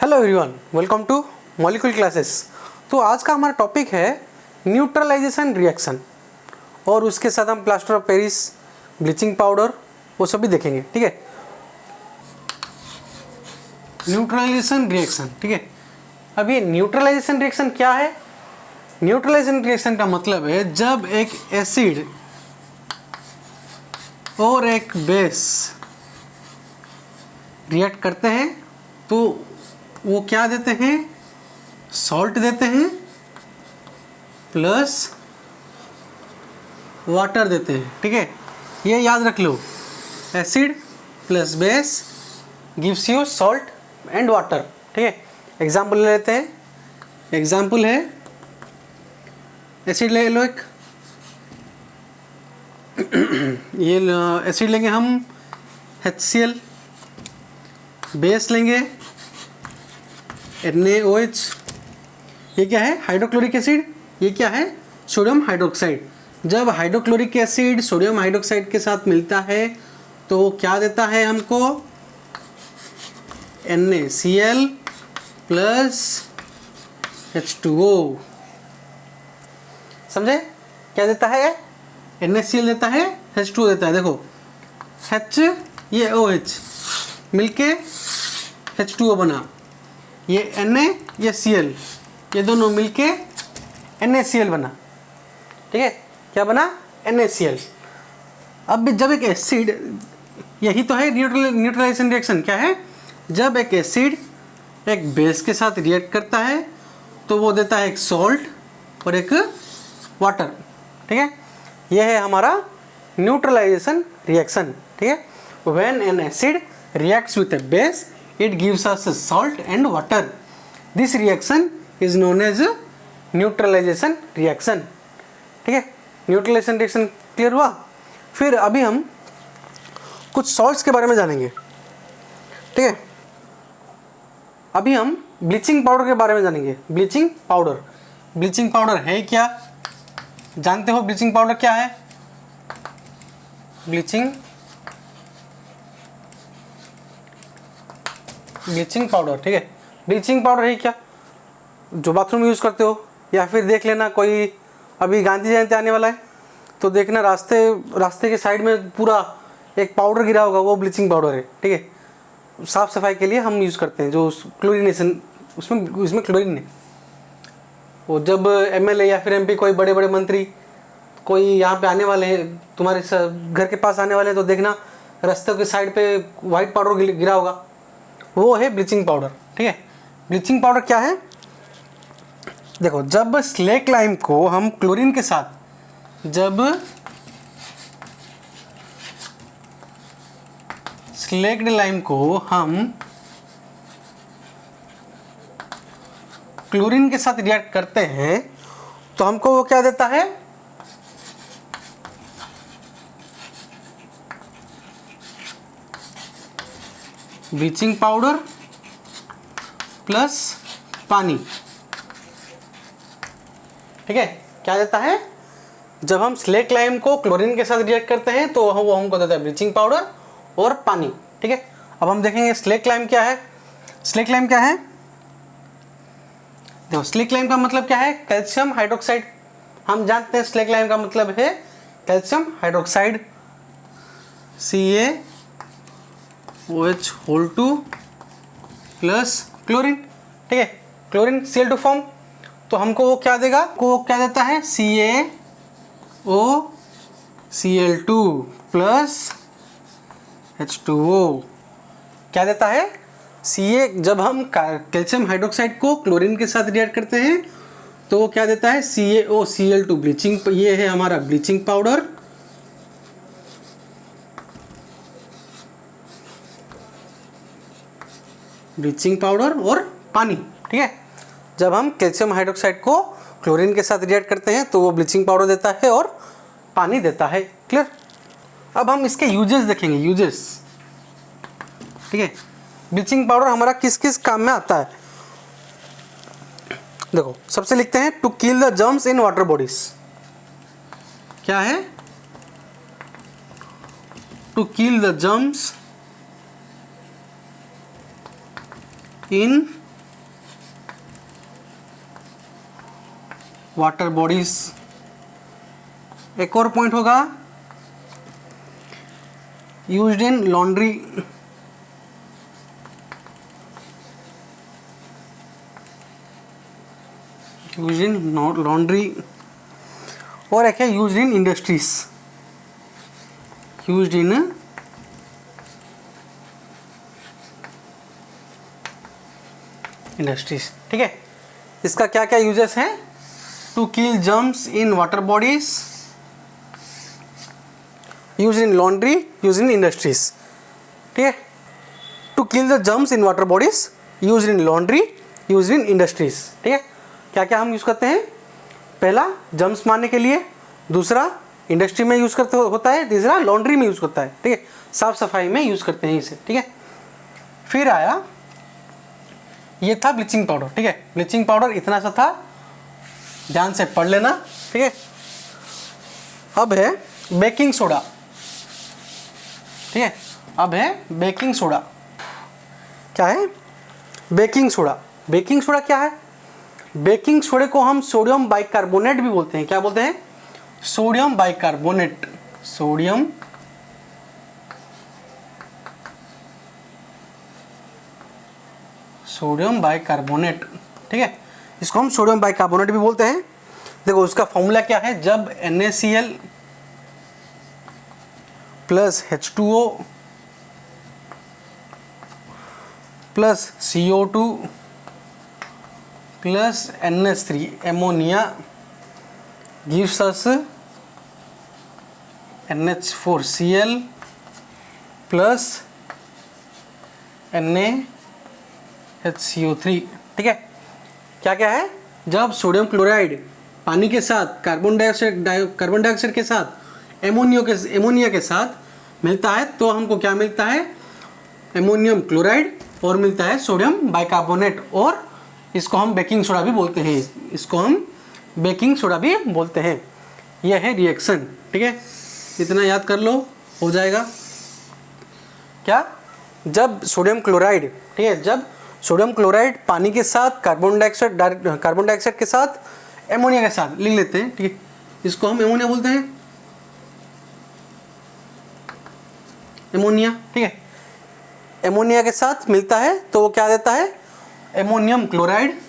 Hello everyone, welcome two molecule classes. तो आज का हमारा टॉपिक है न्यूट्रलाइजेशन रिएक्शन और उसके साथ हम plaster of Paris, bleaching powder वो सब भी देखेंगे। ठीक है, न्यूट्रलाइजेशन रिएक्शन। ठीक है, अब ये न्यूट्रलाइजेशन रिएक्शन क्या है? न्यूट्रलाइजेशन रिएक्शन का मतलब है जब एक एसिड और एक बेस रिएक्ट करते हैं तो वो क्या देते हैं? सॉल्ट देते हैं प्लस वाटर देते हैं। ठीक है, ये याद रख लो, acid plus base gives you salt and water. ठीक है, एग्जाम्पल ले लेते हैं। एग्जाम्पल है, एसिड ले लो एक, ये एसिड लेंगे हम HCl, बेस लेंगे NaOH। ये क्या है? Hydrochloric acid. ये क्या है? Sodium hydroxide. जब हाइड्रोक्लोरिक एसिड सोडियम हाइड्रोक्साइड के साथ मिलता है तो क्या देता है हमको? NaCl plus H2O। समझे? क्या देता है? NaCl देता है, H2O देता है। देखो H, ये OH मिलके H2O बना, ये Na, ये Cl, ये दोनों मिलके NaCl बना। ठीक है, क्या बना? NaCl। अब जब एक एसिड, यही तो है न्यूट्रलाइजेशन रिएक्शन। क्या है? जब एक एसिड एक बेस के साथ रिएक्ट करता है तो वो देता है एक सॉल्ट और एक वाटर। ठीक है, यह है हमारा न्यूट्रलाइजेशन रिएक्शन। ठीक है, when an acid reacts with a base, it gives us a salt and water. This reaction is known as a neutralization reaction. ठीक है, न्यूट्रलाइजेशन रिएक्शन क्लियर हुआ। फिर अभी हम कुछ सॉल्ट्स के बारे में जानेंगे। ठीक है, अभी हम ब्लीचिंग पाउडर के बारे में जानेंगे। ब्लीचिंग पाउडर, ब्लीचिंग पाउडर है क्या? जानते हो ब्लीचिंग पाउडर क्या है? Bleaching powder. ठीक है, ब्लीचिंग पाउडर है क्या? जो बाथरूम में यूज़ करते हो, या फिर देख लेना कोई अभी गांधी जयंती आने वाला है तो देखना रास्ते के साइड में पूरा एक पाउडर गिरा होगा, वो ब्लीचिंग पाउडर है। ठीक है, साफ़ सफाई के लिए हम यूज़ करते हैं, जो क्लोरीनेशन, उसमें क्लोरीन है। वो जब MLA या फिर MP, कोई बड़े बड़े मंत्री कोई यहाँ पे आने वाले हैं, तुम्हारे घर के पास आने वाले हैं, तो देखना रास्ते के साइड पे वाइट पाउडर गिरा होगा, वो है ब्लीचिंग पाउडर। ठीक है, ब्लीचिंग पाउडर क्या है? देखो, जब स्लेक लाइम को हम क्लोरीन के साथ, जब स्लेक्ड लाइम को हम क्लोरीन के साथ रिएक्ट करते हैं तो हमको वो क्या देता है? ब्लीचिंग पाउडर प्लस पानी। ठीक है, क्या देता है? जब हम स्लेक लाइम को क्लोरीन के साथ रिएक्ट करते हैं तो वो हमको देता है ब्लीचिंग पाउडर और पानी। ठीक है, अब हम देखेंगे स्लेक लाइम क्या है। स्लेक लाइम क्या है? देखो, स्लेक लाइम का मतलब क्या है? Calcium hydroxide. हम जानते हैं स्लेक लाइम का मतलब है calcium hydroxide, CaOH2 plus chlorine. ठीक है, क्लोरीन Cl2 फॉर्म, तो हमको वो क्या देगा? वो क्या देता है? CaOCl2 plus H2O। क्या देता है? जब हम कैल्शियम हाइड्रोक्साइड को क्लोरीन के साथ रिएक्ट करते हैं तो वो क्या देता है? CaOCl2 bleaching. ये है हमारा ब्लीचिंग पाउडर, ब्लीचिंग पाउडर और पानी। ठीक है, जब हम कैल्शियम हाइड्रोक्साइड को क्लोरीन के साथ रिएक्ट करते हैं तो वो ब्लीचिंग पाउडर देता है और पानी देता है। क्लियर? अब हम इसके यूजेस देखेंगे, यूजेस। ठीक है, ब्लीचिंग पाउडर हमारा किस किस काम में आता है? देखो, सबसे लिखते हैं to kill the germs in water bodies. क्या है? To kill the germs in water bodies. एक और पॉइंट होगा used in laundry, used in laundry, और एक है used in industries, used in industries. ठीक है, इसका क्या क्या यूजेस हैं? To kill germs in water bodies, use in laundry, use in industries. ठीक है, to kill the germs in water bodies, use in laundry, use in industries. ठीक है, क्या क्या हम यूज़ करते हैं? पहला जर्म्स मारने के लिए, दूसरा इंडस्ट्री में यूज़ करते होता है, तीसरा लॉन्ड्री में यूज़ करता है। ठीक है, साफ सफाई में यूज़ करते हैं इसे। ठीक है, फिर आया ये था ब्लीचिंग पाउडर। ठीक है, ब्लीचिंग पाउडर इतना सा था, ध्यान से पढ़ लेना। ठीक है, अब है बेकिंग सोडा। ठीक है, अब है बेकिंग सोडा। क्या है? Baking soda. बेकिंग सोडा क्या है? बेकिंग सोडे को हम सोडियम बाइकार्बोनेट भी बोलते हैं। क्या बोलते हैं? Sodium bicarbonate. Sodium sodium bicarbonate. ठीक है, इसको हम सोडियम बाइकार्बोनेट भी बोलते हैं। देखो उसका फॉर्मूला क्या है? जब NaCl plus H2O plus CO2 plus NH3 ammonia gives us NH4Cl plus NaHCO3। ठीक है, क्या क्या है? जब सोडियम क्लोराइड पानी के साथ कार्बन डाइऑक्साइड के साथ एमोनिया के साथ मिलता है तो हमको क्या मिलता है? एमोनियम क्लोराइड, और मिलता है सोडियम बाइकार्बोनेट, और इसको हम बेकिंग सोडा भी बोलते हैं। इसको हम बेकिंग सोडा भी बोलते हैं। यह है रिएक्शन। ठीक है, इतना याद कर लो, हो जाएगा। क्या? जब सोडियम क्लोराइड, ठीक है, जब सोडियम क्लोराइड पानी के साथ कार्बन डाइऑक्साइड के साथ एमोनिया के साथ लिख लेते हैं। ठीक है, इसको हम एमोनिया बोलते हैं, एमोनिया। ठीक है, एमोनिया के साथ मिलता है तो वो क्या देता है? एमोनियम क्लोराइड,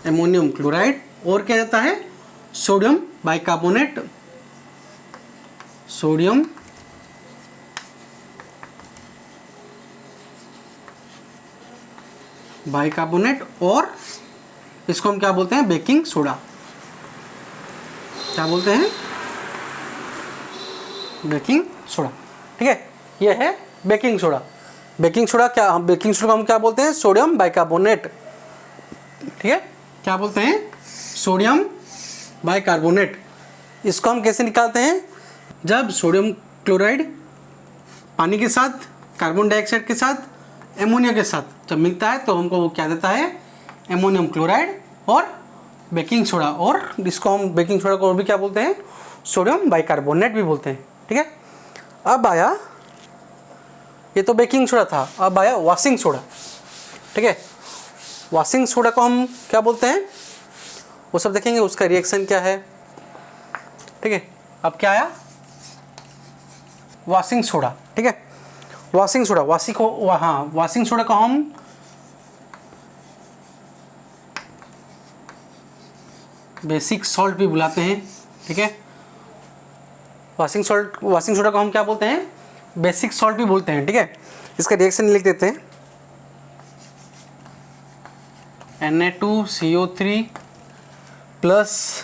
एमोनियम क्लोराइड, और क्या देता है? सोडियम बाइकार्बोनेट, सोडियम बाइकार्बोनेट, और इसको हम क्या बोलते हैं? Baking soda. क्या बोलते हैं? Baking soda. ठीक है, यह है बेकिंग सोडा। बेकिंग सोडा क्या, हम बेकिंग सोडा को हम क्या बोलते हैं? Sodium bicarbonate. ठीक है, क्या बोलते हैं? Sodium bicarbonate. इसको हम कैसे निकालते हैं? जब सोडियम क्लोराइड पानी के साथ, कार्बन डाइऑक्साइड के साथ, एमोनिया के साथ जब मिलता है तो हमको वो क्या देता है? एमोनियम क्लोराइड और बेकिंग सोडा, और इसको हम बेकिंग सोडा को और भी क्या बोलते हैं? सोडियम बाइकार्बोनेट भी बोलते हैं। ठीक है, अब आया, ये तो बेकिंग सोडा था, अब आया वॉशिंग सोडा। ठीक है, वॉशिंग सोडा को हम क्या बोलते हैं? वो सब देखेंगे, उसका रिएक्शन क्या है। ठीक है, अब क्या आया? Washing soda. ठीक है, वॉशिंग सोडा, वॉशिंग सोडा को हम बेसिक सॉल्ट भी बुलाते हैं। ठीक है, वॉशिंग सोडा को हम क्या बोलते हैं? बेसिक सॉल्ट भी बोलते हैं। ठीक है, इसका रिएक्शन लिख देते हैं। Na2CO3 plus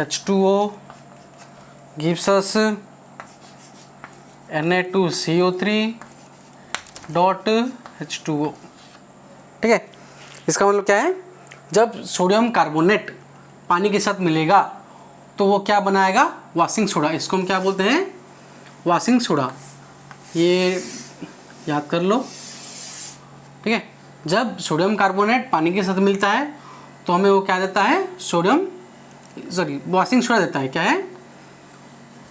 H2O gives us Na2CO3 dot H2O। ठीक है, इसका मतलब क्या है? जब सोडियम कार्बोनेट पानी के साथ मिलेगा तो वो क्या बनाएगा? Washing soda. इसको हम क्या बोलते हैं? Washing soda. ये याद कर लो। ठीक है, जब सोडियम कार्बोनेट पानी के साथ मिलता है तो हमें वो क्या देता है? वॉशिंग सोडा देता है। क्या है?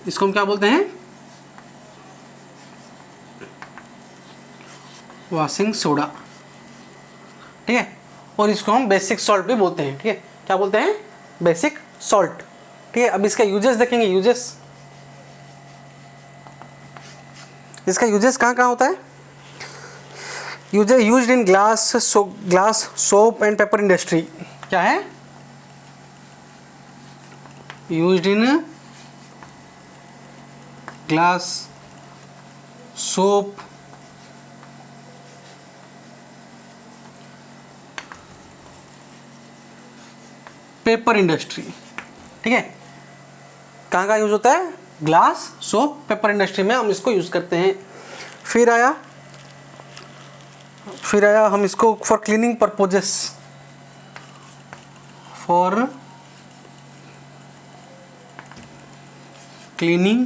इसको हम क्या बोलते हैं? वॉशिंग सोडा, ठीक है, और इसको हम बेसिक सॉल्ट भी बोलते हैं, ठीक है, क्या बोलते हैं, बेसिक सॉल्ट, ठीक है। अब इसका यूजेस देखेंगे, यूजेस, इसका यूजेस कहाँ कहाँ होता है, used in glass soap and paper industry, क्या है, used in glass soap paper industry, ठीक है, कहाँ कहाँ यूज होता है, ग्लास सोप पेपर इंडस्ट्री में हम इसको यूज करते हैं। फिर आया हम इसको for cleaning purposes, for cleaning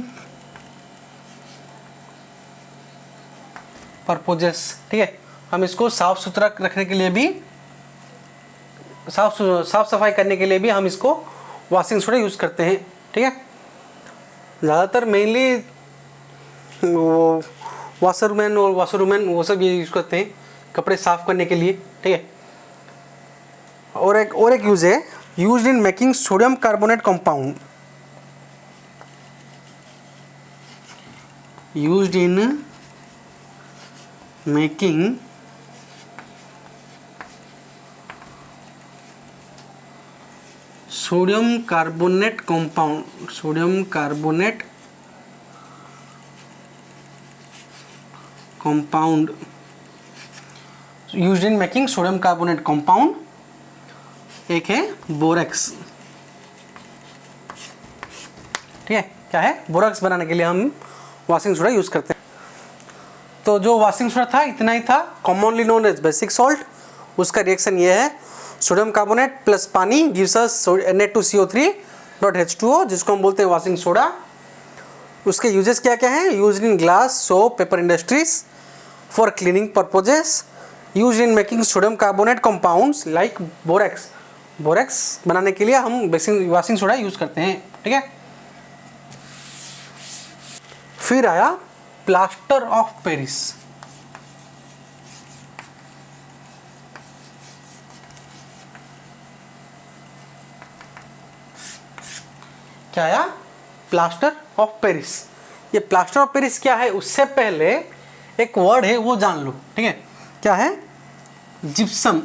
purposes, ठीक है, हम इसको साफ सुथरा रखने के लिए भी, साफ सफाई करने के लिए भी हम इसको वॉशिंग सोडा यूज़ करते हैं, ठीक है। ज़्यादातर मेनली वो वॉशरमैन और वॉशरवुमेन वो सब ये यूज़ करते हैं कपड़े साफ करने के लिए, ठीक है। और एक यूज़ है, used in making sodium carbonate compound, used in making sodium carbonate compound, sodium carbonate compound, used in making sodium carbonate compound. एक है बोरेक्स, ठीक है, क्या है, बोरेक्स बनाने के लिए हम वॉशिंग सोडा यूज करते हैं। तो जो वॉशिंग सोडा था इतना ही था, commonly known as basic salt. उसका रिएक्शन ये है, सोडियम कार्बोनेट प्लस पानी गिव्स अस Na2CO3.H2O, जिसको हम बोलते हैं वॉशिंग सोडा। उसके यूजेस क्या क्या हैं, used in glass soap paper industries, for cleaning purposes, used in making sodium carbonate compounds like borax, borax बनाने के लिए हम बेसिक वॉशिंग सोडा यूज करते हैं, ठीक है। फिर आया प्लास्टर ऑफ पेरिस, क्या आया, प्लास्टर ऑफ पेरिस। ये प्लास्टर ऑफ पेरिस क्या है, उससे पहले एक वर्ड है वो जान लो, ठीक है, क्या है, जिप्सम,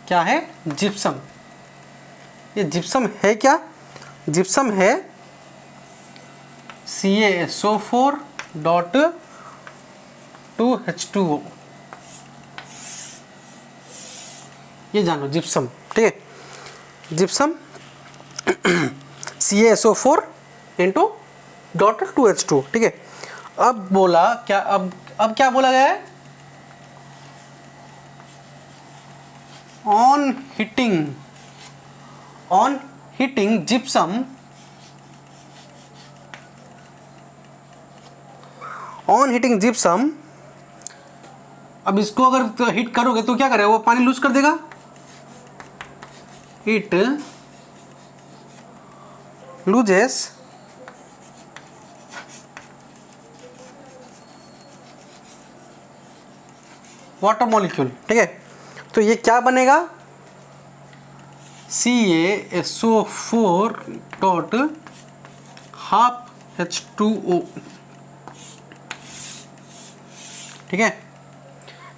क्या है, जिप्सम। ये जिप्सम है क्या, जिप्सम है CaSO4.2H2O, ये जान लो, जिप्सम, ठीक है, जिप्सम CaSO4.2H2, ठीक है। अब बोला क्या, अब क्या बोला गया है, on heating gypsum, on heating gypsum. अब इसको अगर हीट करोगे तो क्या करेगा, वो पानी लूज कर देगा, इट लूजेस वाटर मॉलिक्यूल, ठीक है। तो ये क्या बनेगा, CaSO4.12H2O, ठीक है,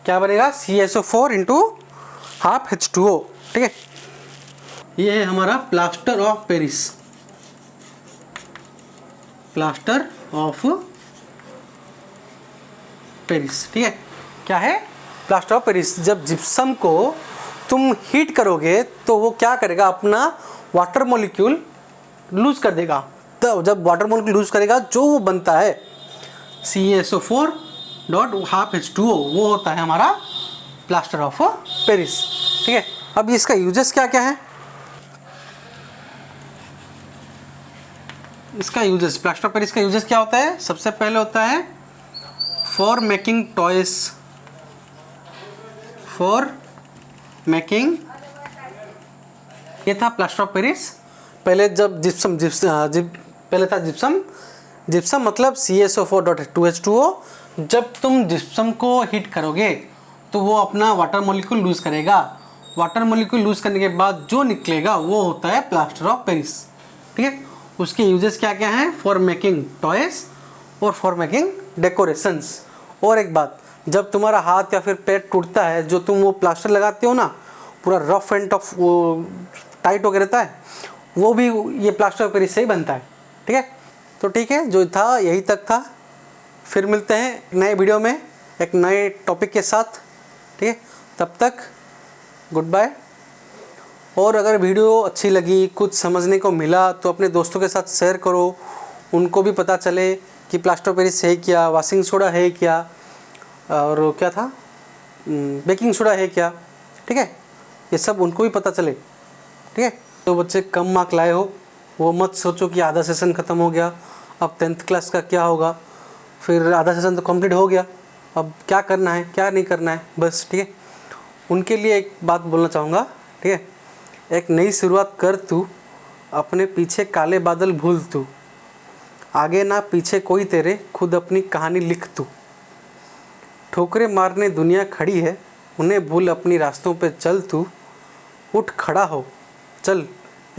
क्या बनेगा, CaSO4/12H2O, ठीक है। ये है हमारा plaster of Paris, plaster of Paris, ठीक है, क्या है, प्लास्टर ऑफ पेरिस। जब जिप्सम को तुम हीट करोगे तो वो क्या करेगा, अपना वाटर मॉलिक्यूल लूज कर देगा। तो जब वाटर मॉलिक्यूल लूज करेगा जो वो बनता है CaSO4.12H2O, वो होता है हमारा प्लास्टर ऑफ पेरिस, ठीक है। अब इसका यूजेस क्या क्या है, इसका यूजेस, प्लास्टर ऑफ पेरिस का यूजेस क्या होता है, सबसे पहले होता है for making toys, for making, ये था प्लास्टर ऑफ पेरिस। पहले जब पहले था जिप्सम, जिप्सम मतलब CaSO4.2H2O। जब तुम जिप्सम को हीट करोगे तो वो अपना वाटर मॉलिक्यूल लूज़ करेगा। वाटर मॉलिक्यूल लूज़ करने के बाद जो निकलेगा वो होता है प्लास्टर ऑफ पेरिस। ठीक है, उसके यूजेस क्या क्या हैं? फॉर मेकिंग टॉयज और फॉर मेकिंग डेकोरेशंस। और एक बात, जब तुम्हारा हाथ या फिर पैर टूटता है, जो तुम वो प्लास्टर लगाते हो ना, पूरा रफ एंड टफ वो टाइट होकर रहता है, वो भी ये प्लास्टर ऑफ पेरिस से ही बनता है। ठीक है, तो ठीक है, जो था यही तक था। फिर मिलते हैं नए वीडियो में एक नए टॉपिक के साथ। ठीक है, तब तक गुड बाय। और अगर वीडियो अच्छी लगी, कुछ समझने को मिला, तो अपने दोस्तों के साथ शेयर करो, उनको भी पता चले कि प्लास्टर ऑफ पेरिस है क्या, वॉशिंग सोडा है क्या, और क्या था, बेकिंग सोडा है क्या। ठीक है, ये सब उनको भी पता चले। ठीक है, तो बच्चे कम मार्क लाए हो वो मत सोचो कि आधा सेशन ख़त्म हो गया, अब 10th क्लास का क्या होगा, फिर आधा सेशन तो कंप्लीट हो गया, अब क्या करना है क्या नहीं करना है बस। ठीक है, उनके लिए एक बात बोलना चाहूँगा। ठीक है, एक नई शुरुआत कर तू, अपने पीछे काले बादल भूल तू, आगे ना पीछे कोई तेरे, खुद अपनी कहानी लिख तू। ठोकरें मारने दुनिया खड़ी है, उन्हें भूल अपनी रास्तों पे चल तू। उठ खड़ा हो, चल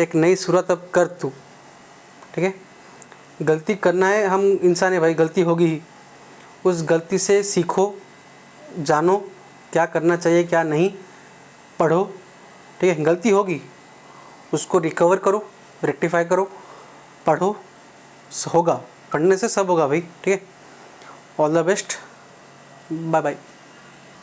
एक नई शुरुआत अब कर तू। ठीक है, गलती करना है, हम इंसान है भाई, गलती होगी ही। उस गलती से सीखो, जानो क्या करना चाहिए क्या नहीं, पढ़ो। ठीक है, गलती होगी उसको रिकवर करो, रेक्टिफाई करो, पढ़ो, होगा, पढ़ने से सब होगा भाई। ठीक है, all the best, bye bye.